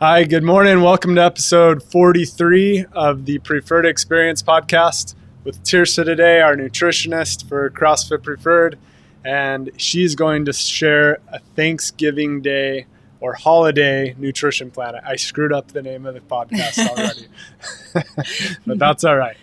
Hi, good morning. Welcome to episode 43 of the Preferred Experience podcast with Tiersa today, our nutritionist for CrossFit Preferred. And she's going to share a Thanksgiving Day or holiday nutrition plan. I screwed up the name of the podcast already, but that's all right.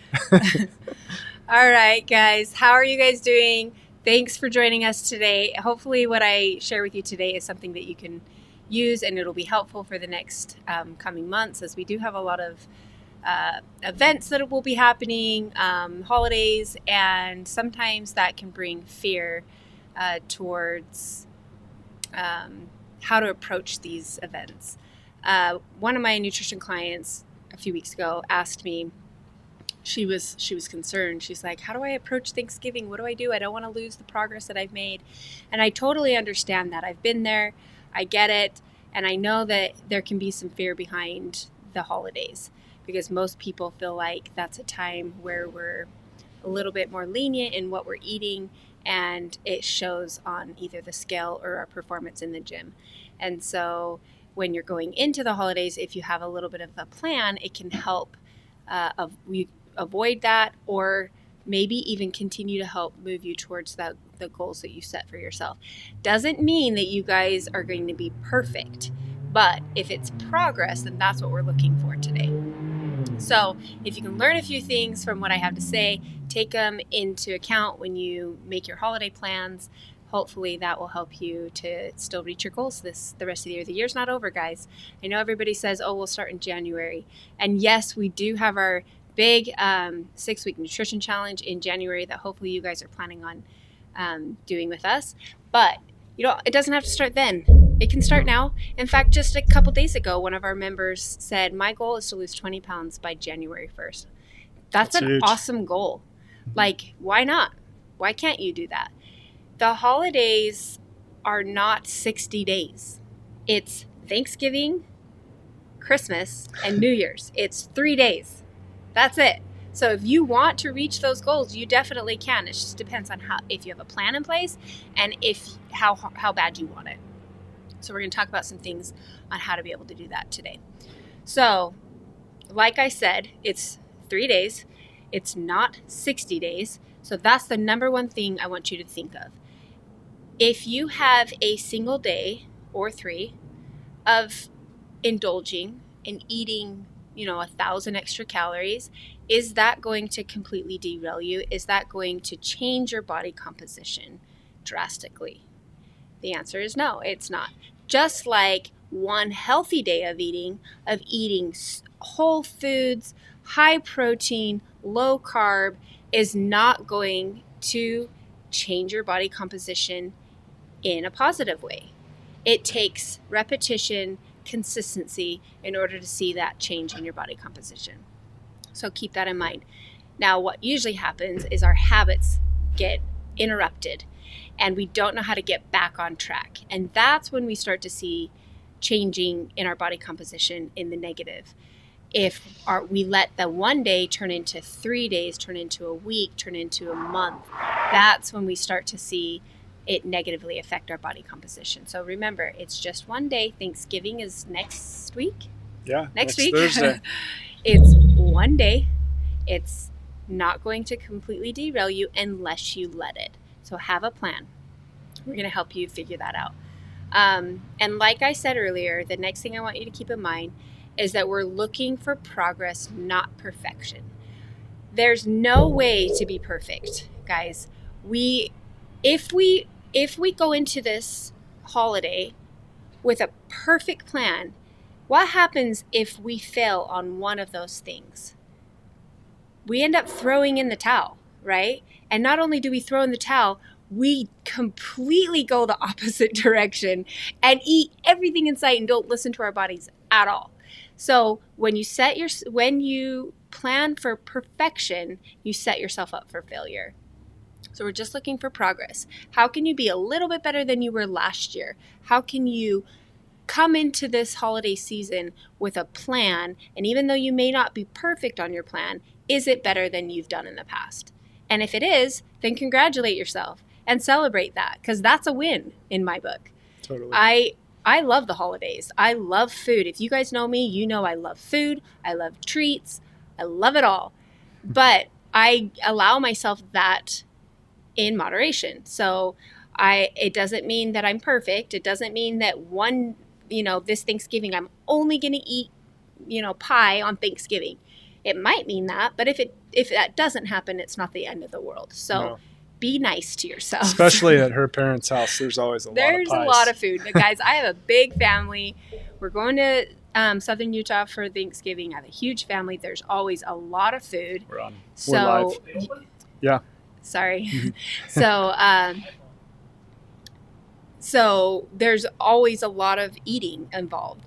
All right, guys. How are you guys doing? Thanks for joining us today. Hopefully what I share with you today is something that you can use and it'll be helpful for the next coming months, as we do have a lot of events that will be happening, holidays, and sometimes that can bring fear towards how to approach these events. One of my nutrition clients a few weeks ago asked me, she was concerned. She's like, how do I approach Thanksgiving? What do I do? I don't want to lose the progress that I've made. And I totally understand that. I've been there. I get it. And I know that there can be some fear behind the holidays because most people feel like that's a time where we're a little bit more lenient in what we're eating, and it shows on either the scale or our performance in the gym. And so when you're going into the holidays, if you have a little bit of a plan, it can help avoid that, or maybe even continue to help move you towards the goals that you set for yourself. Doesn't mean that you guys are going to be perfect, but if it's progress, then that's what we're looking for today. So if you can learn a few things from what I have to say, take them into account when you make your holiday plans. Hopefully that will help you to still reach your goals the rest of the year. The year's not over, guys. I know everybody says, oh, we'll start in January. And yes, we do have our big 6-week nutrition challenge in January that hopefully you guys are planning on doing with us. But it doesn't have to start then. It can start now. In fact, just a couple days ago, one of our members said, my goal is to lose 20 pounds by January 1st. That's an huge, awesome goal. Like, why not? Why can't you do that? The holidays are not 60 days. It's Thanksgiving, Christmas, and New Year's. It's 3 days. That's it. So if you want to reach those goals, you definitely can. It just depends on if you have a plan in place and how bad you want it. So we're going to talk about some things on how to be able to do that today. So, like I said, it's 3 days. It's not 60 days. So that's the number one thing I want you to think of. If you have a single day or 3 of indulging and eating 1,000 extra calories, is that going to completely derail you? Is that going to change your body composition drastically? The answer is no, it's not. Just like one healthy day of eating whole foods, high protein, low carb, is not going to change your body composition in a positive way. It takes repetition, consistency in order to see that change in your body composition. So keep that in mind. Now, what usually happens is our habits get interrupted and we don't know how to get back on track. And that's when we start to see changing in our body composition in the negative. If we let the 1 day turn into 3 days, turn into a week, turn into a month, that's when we start to see it negatively affect our body composition. So remember, it's just 1 day. Thanksgiving is next week. Yeah, next week. Thursday. It's 1 day. It's not going to completely derail you unless you let it. So have a plan. We're going to help you figure that out. And like I said earlier, the next thing I want you to keep in mind is that we're looking for progress, not perfection. There's no way to be perfect, guys. If we go into this holiday with a perfect plan, what happens if we fail on one of those things? We end up throwing in the towel, right? And not only do we throw in the towel, we completely go the opposite direction and eat everything in sight and don't listen to our bodies at all. So when you plan for perfection, you set yourself up for failure. So we're just looking for progress. How can you be a little bit better than you were last year? How can you come into this holiday season with a plan? And even though you may not be perfect on your plan, is it better than you've done in the past? And if it is, then congratulate yourself and celebrate that, because that's a win in my book. Totally. I I love the holidays. I love food. If you guys know me, you know I love food. I love treats. I love it all. But I allow myself that in moderation. So it doesn't mean that I'm perfect. It doesn't mean that this Thanksgiving I'm only going to eat, pie on Thanksgiving. It might mean that, but if that doesn't happen, it's not the end of the world. So No. be nice to yourself. Especially at her parents' house, there's always There's a lot of food. But guys, I have a big family. We're going to Southern Utah for Thanksgiving. I have a huge family. There's always a lot of food. We're So, live. Yeah. Sorry. Mm-hmm. So there's always a lot of eating involved.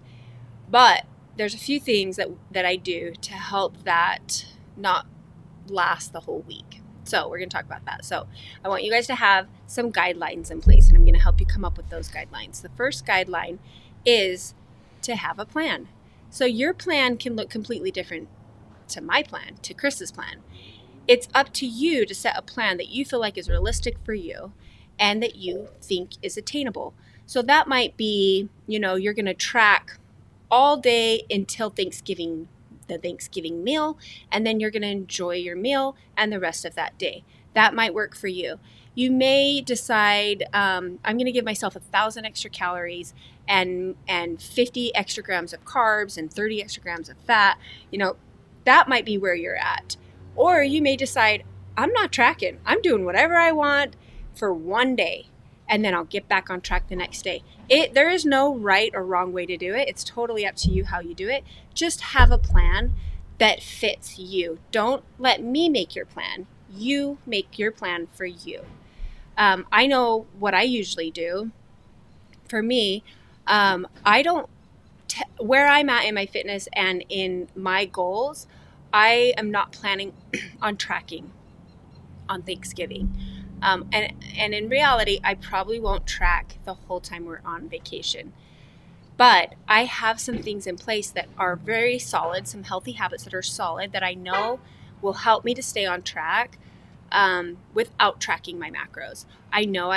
But there's a few things that I do to help that not last the whole week. So we're going to talk about that. So I want you guys to have some guidelines in place, and I'm going to help you come up with those guidelines. The first guideline is to have a plan. So your plan can look completely different to my plan, to Chris's plan. It's up to you to set a plan that you feel like is realistic for you and that you think is attainable. So that might be, you're going to track all day until Thanksgiving, the Thanksgiving meal, and then you're going to enjoy your meal and the rest of that day. That might work for you. You may decide, I'm going to give myself 1,000 extra calories and 50 extra grams of carbs and 30 extra grams of fat. That might be where you're at. Or you may decide, I'm not tracking. I'm doing whatever I want for one day, and then I'll get back on track the next day. There is no right or wrong way to do it. It's totally up to you how you do it. Just have a plan that fits you. Don't let me make your plan. You make your plan for you. I know what I usually do. For me, where I'm at in my fitness and in my goals, I am not planning on tracking on Thanksgiving. And in reality, I probably won't track the whole time we're on vacation. But I have some things in place that are very solid, some healthy habits that are solid that I know will help me to stay on track without tracking my macros. I know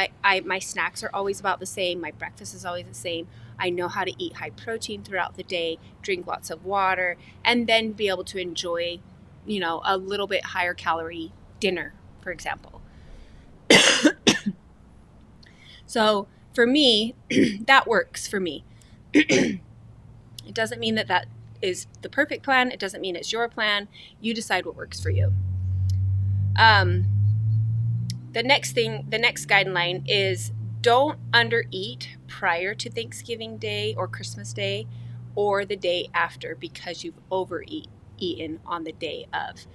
my snacks are always about the same. My breakfast is always the same. I know how to eat high protein throughout the day, drink lots of water, and then be able to enjoy, a little bit higher calorie dinner, for example. So for me, that works for me. It doesn't mean that is the perfect plan. It doesn't mean it's your plan. You decide what works for you. The next guideline is don't undereat prior to Thanksgiving Day or Christmas Day or the day after because you've overeaten on the day of.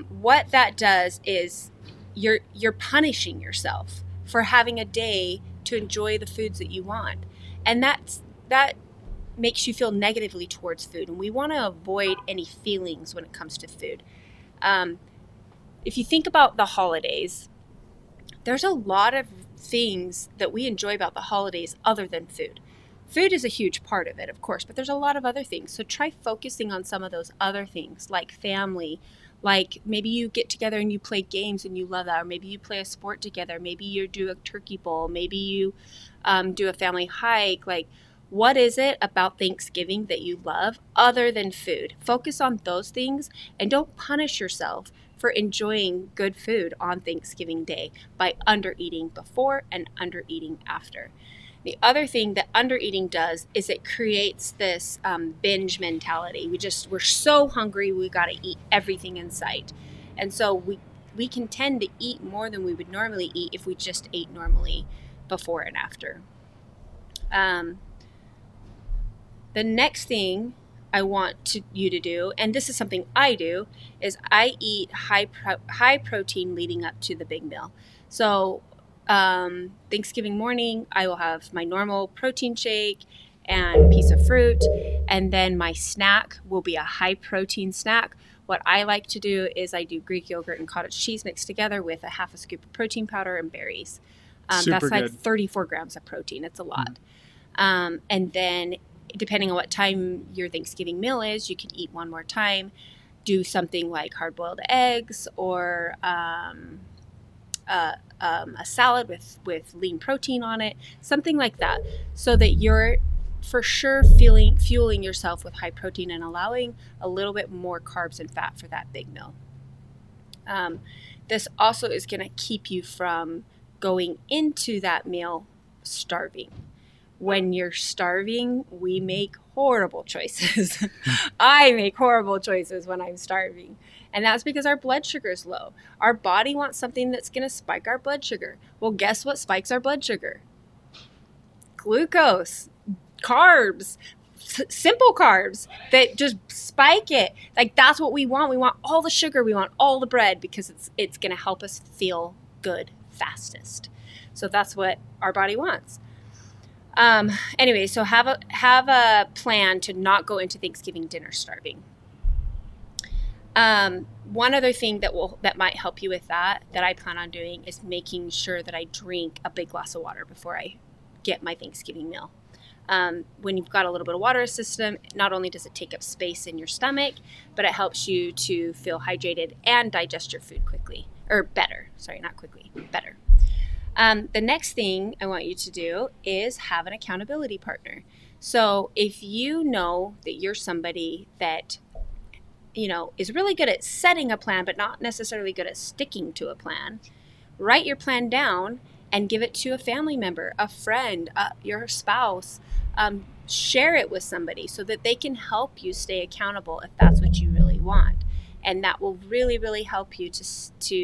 What that does is you're punishing yourself for having a day to enjoy the foods that you want. And that makes you feel negatively towards food. And we want to avoid any feelings when it comes to food. If you think about the holidays, there's a lot of things that we enjoy about the holidays other than food. Food is a huge part of it, of course, but there's a lot of other things. So try focusing on some of those other things, like family, like maybe you get together and you play games and you love that, or maybe you play a sport together, maybe you do a turkey bowl, maybe you do a family hike. Like, what is it about Thanksgiving that you love other than food? Focus on those things and don't punish yourself for enjoying good food on Thanksgiving Day by undereating before and undereating after. The other thing that undereating does is it creates this binge mentality. We're so hungry, we got to eat everything in sight. And so we can tend to eat more than we would normally eat if we just ate normally before and after. The next thing I want you to do, and this is something I do, is I eat high protein leading up to the big meal. So Thanksgiving morning, I will have my normal protein shake and a piece of fruit, and then my snack will be a high protein snack. What I like to do is I do Greek yogurt and cottage cheese mixed together with a half a scoop of protein powder and berries. That's like 34 grams of protein. It's a lot. And then depending on what time your Thanksgiving meal is, you can eat one more time. Do something like hard-boiled eggs or a salad with lean protein on it, something like that, so that you're for sure fueling yourself with high protein and allowing a little bit more carbs and fat for that big meal. This also is going to keep you from going into that meal starving. When you're starving, we make horrible choices. I make horrible choices when I'm starving. And that's because our blood sugar is low. Our body wants something that's going to spike our blood sugar. Well, guess what spikes our blood sugar? Glucose, carbs, simple carbs that just spike it. Like, that's what we want. We want all the sugar. We want all the bread because it's going to help us feel good fastest. So that's what our body wants. Anyway, so have a plan to not go into Thanksgiving dinner starving. One other thing that might help you with that I plan on doing is making sure that I drink a big glass of water before I get my Thanksgiving meal. When you've got a little bit of water system, not only does it take up space in your stomach, but it helps you to feel hydrated and digest your food quickly, or better. Sorry, not quickly, better. The next thing I want you to do is have an accountability partner. So if you know that you're somebody that, is really good at setting a plan, but not necessarily good at sticking to a plan, write your plan down and give it to a family member, a friend, your spouse. Share it with somebody so that they can help you stay accountable if that's what you really want. And that will really, really help you to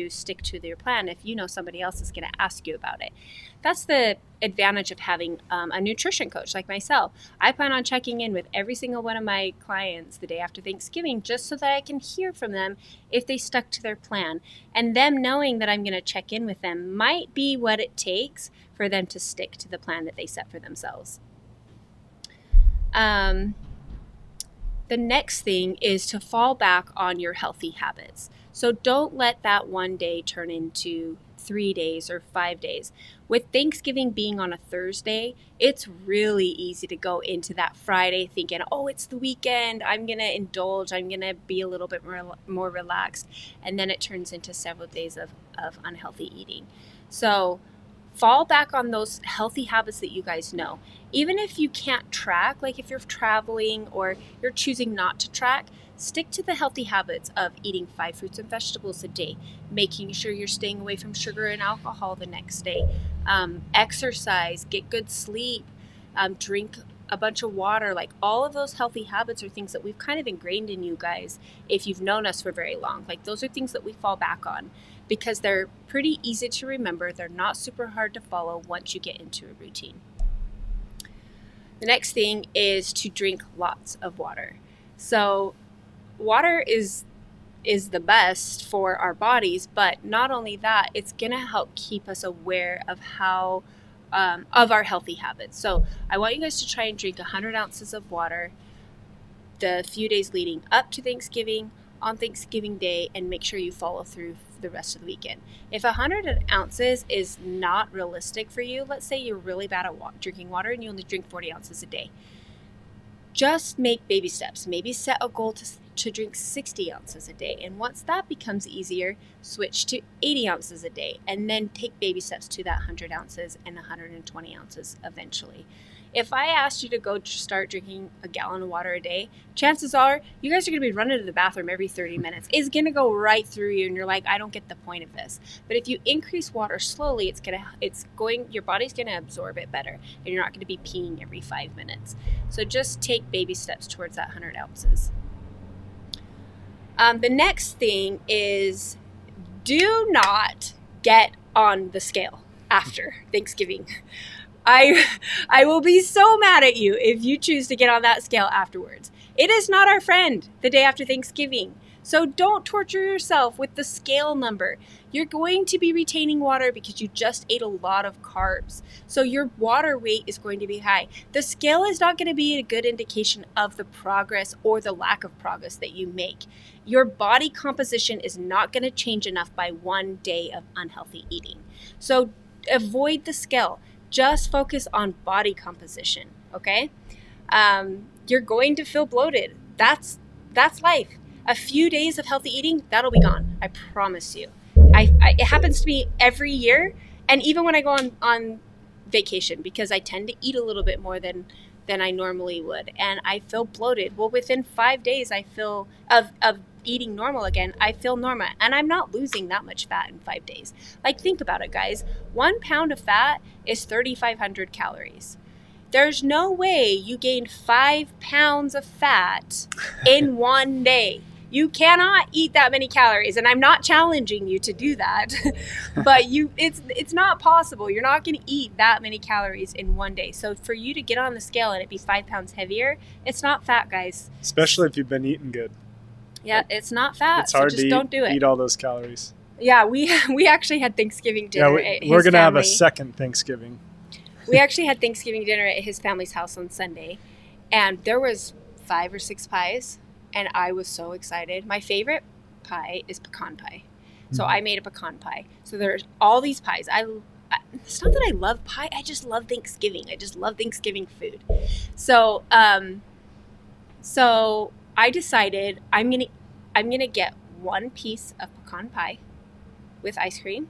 stick to your plan if you know somebody else is going to ask you about it. That's the advantage of having a nutrition coach like myself. I plan on checking in with every single one of my clients the day after Thanksgiving just so that I can hear from them if they stuck to their plan. And them knowing that I'm going to check in with them might be what it takes for them to stick to the plan that they set for themselves. The next thing is to fall back on your healthy habits. So don't let that one day turn into 3 days or 5 days. With Thanksgiving being on a Thursday, it's really easy to go into that Friday thinking, oh, it's the weekend, I'm going to indulge, I'm going to be a little bit more relaxed. And then it turns into several days of unhealthy eating. So fall back on those healthy habits that you guys know. Even if you can't track, like if you're traveling or you're choosing not to track, stick to the healthy habits of eating 5 fruits and vegetables a day, making sure you're staying away from sugar and alcohol the next day, exercise, get good sleep, drink a bunch of water. Like, all of those healthy habits are things that we've kind of ingrained in you guys if you've known us for very long. Like, those are things that we fall back on because they're pretty easy to remember. They're not super hard to follow once you get into a routine. The next thing is to drink lots of water. So water is the best for our bodies, but not only that, it's going to help keep us aware of how of our healthy habits. So I want you guys to try and drink 100 ounces of water the few days leading up to Thanksgiving, on Thanksgiving Day, and make sure you follow through the rest of the weekend. If 100 ounces is not realistic for you, let's say you're really bad at drinking water and you only drink 40 ounces a day, just make baby steps. Maybe set a goal to drink 60 ounces a day. And once that becomes easier, switch to 80 ounces a day and then take baby steps to that 100 ounces and 120 ounces eventually. If I asked you to go start drinking a gallon of water a day, chances are you guys are going to be running to the bathroom every 30 minutes. It's going to go right through you and you're like, I don't get the point of this. But if you increase water slowly, your body's going to absorb it better and you're not going to be peeing every 5 minutes. So just take baby steps towards that 100 ounces. The next thing is, do not get on the scale after Thanksgiving. I will be so mad at you if you choose to get on that scale afterwards. It is not our friend the day after Thanksgiving. So don't torture yourself with the scale number. You're going to be retaining water because you just ate a lot of carbs. So your water weight is going to be high. The scale is not going to be a good indication of the progress or the lack of progress that you make. Your body composition is not going to change enough by one day of unhealthy eating. So avoid the scale. Just focus on body composition, okay? You're going to feel bloated. That's life. A few days of healthy eating, that'll be gone. I promise you. it happens to me every year, and even when I go on vacation, because I tend to eat a little bit more than I normally would, and I feel bloated. Well, within 5 days, I feel of eating normal again, I feel normal, and I'm not losing that much fat in 5 days. Like, think about it, guys. 1 pound of fat is 3,500 calories. There's no way you gain 5 pounds of fat in 1 day. You cannot eat that many calories, and I'm not challenging you to do that, but it's not possible. You're not going to eat that many calories in 1 day. So for you to get on the scale and it be 5 pounds heavier, it's not fat, guys. Especially if you've been eating good. Yeah, it's not fat. It's hard so just to don't do it. Eat all those calories. Yeah, we actually had Thanksgiving dinner at his family. We're going to have a second Thanksgiving. We actually had Thanksgiving dinner at his family's house on Sunday, and there was 5 or 6 pies, and I was so excited. My favorite pie is pecan pie. So I made a pecan pie. So there's all these pies. It's not that I love pie. I just love Thanksgiving. I just love Thanksgiving food. So I decided I'm gonna get 1 piece of pecan pie with ice cream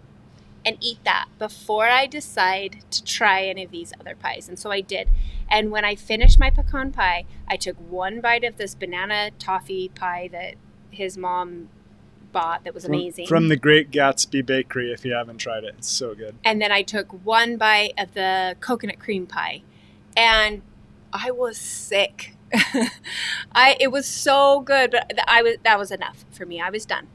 and eat that before I decide to try any of these other pies. And so I did. And when I finished my pecan pie, I took 1 bite of this banana toffee pie that his mom bought that was amazing. From the Great Gatsby Bakery, if you haven't tried it. It's so good. And then I took 1 bite of the coconut cream pie. And I was sick. It was so good, but that was enough for me. I was done.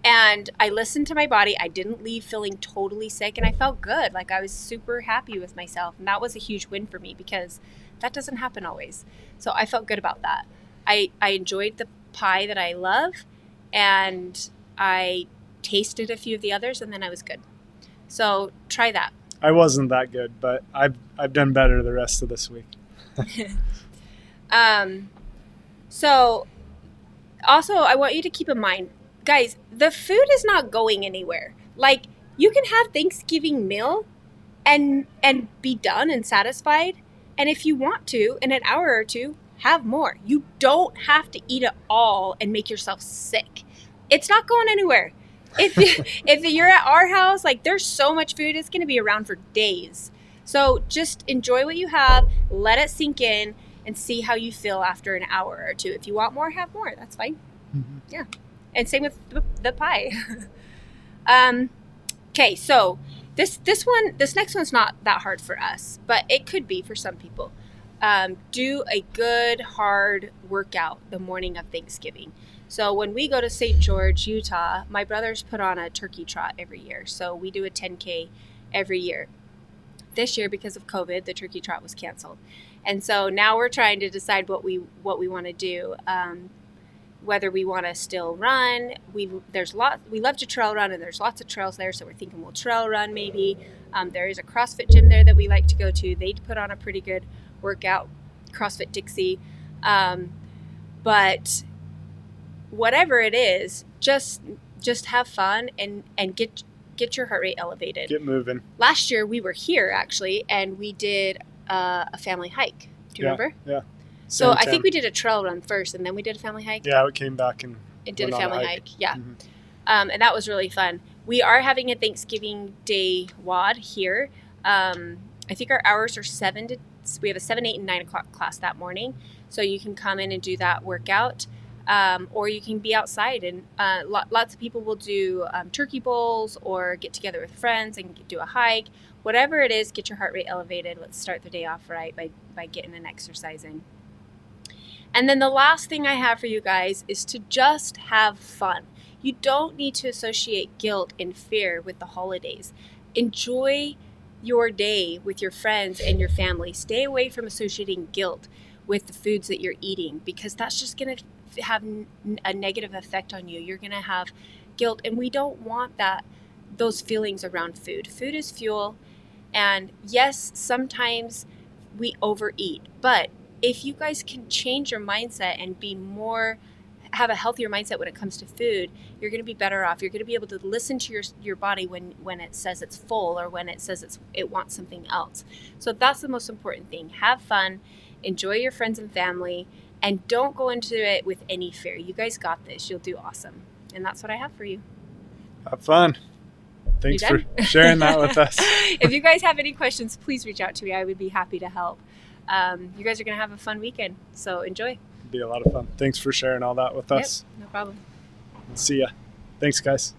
And I listened to my body. I didn't leave feeling totally sick, and I felt good. Like, I was super happy with myself, and that was a huge win for me because that doesn't happen always. So I felt good about that. I enjoyed the pie that I love, and I tasted a few of the others, and then I was good. So try that. I wasn't that good, but I've done better the rest of this week. So also, I want you to keep in mind, guys, the food is not going anywhere. Like, you can have Thanksgiving meal and be done and satisfied. And if you want to, in an hour or two, have more. You don't have to eat it all and make yourself sick. It's not going anywhere. If you're at our house, like, there's so much food, it's going to be around for days. So just enjoy what you have, let it sink in, and see how you feel after an hour or two. If you want more, have more. That's fine. Mm-hmm. Yeah. And same with the pie. Okay, so this next one's not that hard for us, but it could be for some people. Do a good, hard workout the morning of Thanksgiving. So when we go to St. George, Utah, my brothers put on a turkey trot every year. So we do a 10K every year. This year, because of COVID, the turkey trot was canceled. And so now we're trying to decide what we want to do. Whether we want to still run. We love to trail run, and there's lots of trails there, so we're thinking we'll trail run maybe. There is a CrossFit gym there that we like to go to. They put on a pretty good workout, CrossFit Dixie. But whatever it is, just have fun and get your heart rate elevated. Get moving. Last year we were here actually, and we did a family hike. Do you remember? Yeah. So I think we did a trail run first, and then we did a family hike. Yeah, we came back and did a family hike. Yeah. Mm-hmm. And that was really fun. We are having a Thanksgiving Day WOD here. I think our hours are we have a 7, 8, and 9 o'clock class that morning. So you can come in and do that workout. Or you can be outside, and lots of people will do turkey bowls or get together with friends and do a hike. Whatever it is, get your heart rate elevated. Let's start the day off right by getting an exercise in. And then the last thing I have for you guys is to just have fun. You don't need to associate guilt and fear with the holidays. Enjoy your day with your friends and your family. Stay away from associating guilt with the foods that you're eating, because that's just going to have a negative effect on you. You're going to have guilt, and we don't want those feelings around food. Food is fuel, and yes, sometimes we overeat, but if you guys can change your mindset and have a healthier mindset when it comes to food, you're going to be better off. You're going to be able to listen to your body when it says it's full or when it says it wants something else. So that's the most important thing. Have fun, enjoy your friends and family, and don't go into it with any fear. You guys got this. You'll do awesome. And that's what I have for you. Have fun. Thanks for sharing that with us. If you guys have any questions, please reach out to me. I would be happy to help. You guys are going to have a fun weekend, so enjoy. It'll be a lot of fun. Thanks for sharing all that with us. No problem. See ya. Thanks, guys.